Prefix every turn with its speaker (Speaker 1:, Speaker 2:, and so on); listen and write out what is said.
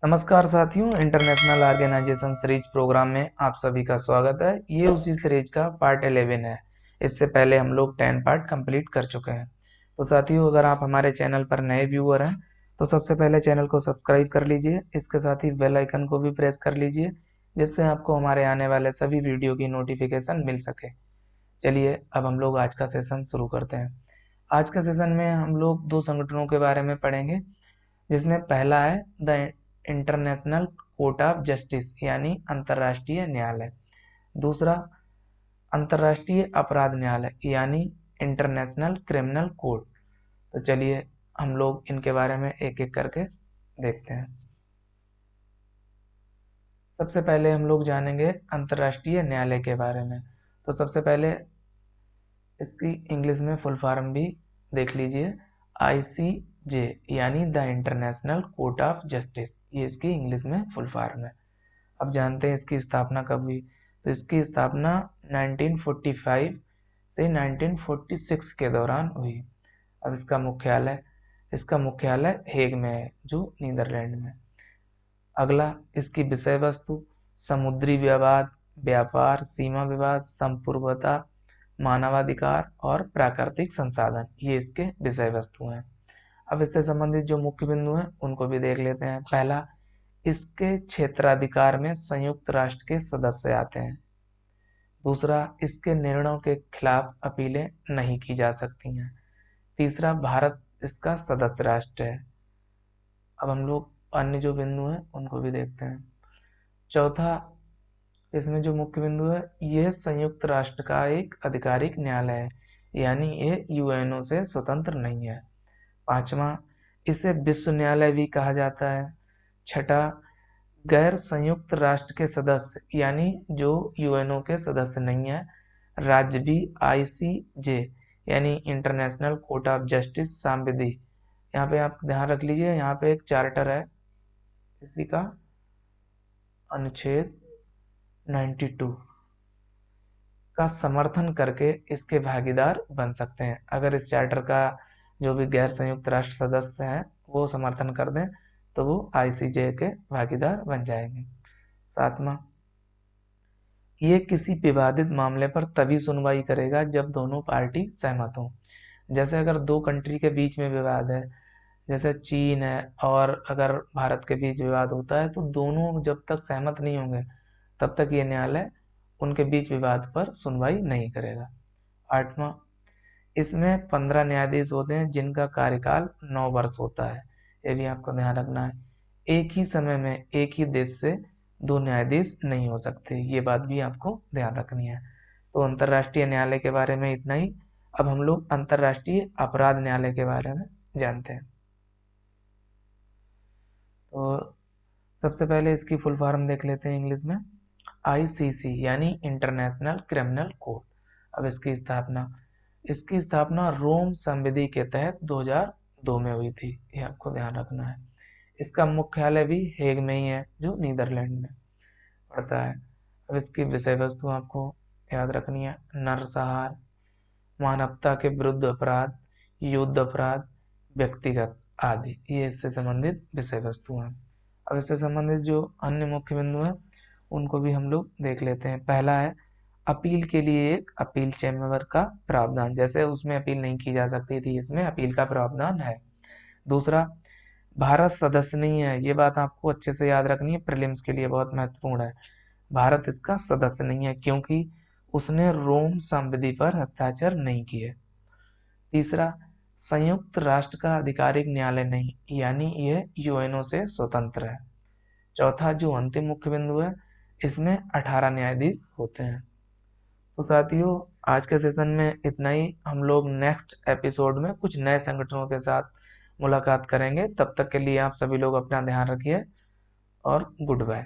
Speaker 1: नमस्कार साथियों, international organisation series program में आप सभी का स्वागत है। ये उसी सीरीज का पार्ट 11 है। इससे पहले हम लोग 10 पार्ट कंप्लीट कर चुके हैं। तो साथियों, अगर आप हमारे चैनल पर नए व्यूअर हैं तो सबसे पहले चैनल को सब्सक्राइब कर लीजिए। इसके साथ ही बेल आइकन को भी प्रेस कर लीजिए, जिससे आपको हमारे आने वाले सभी वीडियो की नोटिफिकेशन मिल सके। चलिए अब हम लोग आज का सेशन शुरू करते हैं। आज के सेशन में हम लोग दो संगठनों के बारे में पढ़ेंगे, जिसमें पहला है the international court of justice यानी अंतर्राष्ट्रीय न्यायालय। दूसरा अंतर्राष्ट्रीय अपराध न्यायालय यानी इंटरनेशनल क्रिमिनल कोर्ट। तो चलिए हम लोग इनके बारे में एक एक करके देखते हैं। सबसे पहले हम लोग जानेंगे अंतर्राष्ट्रीय न्यायालय के बारे में। तो सबसे पहले इसकी इंग्लिश में फुल फॉर्म भी देख लीजिए। ICJ यानी the international court of justice, ये इसकी इंग्लिश में फुल फॉर्म है। अब जानते हैं इसकी स्थापना कब हुई। तो इसकी स्थापना 1945 से 1946 के दौरान हुई। अब इसका मुख्यालय हेग में है, जो नीदरलैंड में। अगला इसकी विषय वस्तु समुद्री विवाद, व्यापार, सीमा विवाद, संप्रभुता, मानवाधिकार और प्राकृतिक संसाधन, ये इसके विषय वस्तु हैं। अब इससे संबंधित जो मुख्य बिंदु हैं उनको भी देख लेते हैं। पहला, इसके क्षेत्राधिकार में संयुक्त राष्ट्र के सदस्य आते हैं। दूसरा, इसके निर्णयों के खिलाफ अपीलें नहीं की जा सकती हैं। तीसरा, भारत इसका सदस्य राष्ट्र है। अब हम लोग अन्य जो बिंदु हैं उनको भी देखते हैं। चौथा, इसमें जो मुख्य बिंदु है, यह संयुक्त राष्ट्र का एक आधिकारिक न्यायालय है, यानी ये यूएनओ से स्वतंत्र नहीं है। पांचवा, इसे विश्व न्यायालय भी कहा जाता है। छठा, गैर संयुक्त राष्ट्र के सदस्य यानी जो यूएनओ के सदस्य नहीं है, राज्य भी ICJ यानी इंटरनेशनल कोर्ट ऑफ जस्टिस संविधि, यहाँ पे आप ध्यान रख लीजिए, यहाँ पे एक चार्टर है, इसी का अनुच्छेद 92 का समर्थन करके इसके भागीदार बन सकते हैं। अगर इस चार्टर का जो भी गैर संयुक्त राष्ट्र सदस्य हैं वो समर्थन कर दें तो वो ICJ के भागीदार बन जाएंगे। सातवां, ये किसी विवादित मामले पर तभी सुनवाई करेगा जब दोनों पार्टी सहमत हों। जैसे अगर दो कंट्री के बीच में विवाद है, जैसे चीन है और अगर भारत के बीच विवाद होता है, तो दोनों जब तक सहमत नहीं होंगे तब तक ये न्यायालय उनके बीच विवाद पर सुनवाई नहीं करेगा। आठवां, इसमें 15 न्यायाधीश होते हैं जिनका कार्यकाल 9 वर्ष होता है। ये भी आपको ध्यान रखना है। एक ही समय में एक ही देश से दो न्यायाधीश नहीं हो सकते, ये बात भी आपको ध्यान रखनी है। तो अंतर्राष्ट्रीय न्यायालय के बारे में इतना ही। अब हम लोग अंतर्राष्ट्रीय अपराध न्यायालय के बारे में जानते हैं। तो सबसे पहले इसकी फुल फॉर्म देख लेते हैं इंग्लिश में। ICC यानी इंटरनेशनल क्रिमिनल कोर्ट। अब इसकी स्थापना रोम संविधि के तहत 2002 में हुई थी, ये आपको ध्यान रखना है। इसका मुख्यालय भी हेग में ही है, जो नीदरलैंड में पड़ता है। अब इसकी विषय वस्तु आपको याद रखनी है। नरसंहार, मानवता के विरुद्ध अपराध, युद्ध अपराध, व्यक्तिगत आदि, ये इससे संबंधित विषय वस्तु हैं। अब इससे संबंधित जो अन्य मुख्य बिंदु हैं उनको भी हम लोग देख लेते हैं। पहला है अपील के लिए एक अपील चैम्बर का प्रावधान, जैसे उसमें अपील नहीं की जा सकती थी, इसमें अपील का प्रावधान है। दूसरा, भारत सदस्य नहीं है, ये बात आपको अच्छे से याद रखनी है, प्रीलिम्स के लिए बहुत महत्वपूर्ण है। भारत इसका सदस्य नहीं है क्योंकि उसने रोम संविधि पर हस्ताक्षर नहीं किए। तीसरा, संयुक्त राष्ट्र का आधिकारिक न्यायालय नहीं, यानी यह यूएनओ से स्वतंत्र है। चौथा, जो अंतिम मुख्य बिंदु है, इसमें 18 न्यायाधीश होते हैं। तो साथियों, आज के सेशन में इतना ही। हम लोग नेक्स्ट एपिसोड में कुछ नए संगठनों के साथ मुलाकात करेंगे। तब तक के लिए आप सभी लोग अपना ध्यान रखिए और गुड बाय।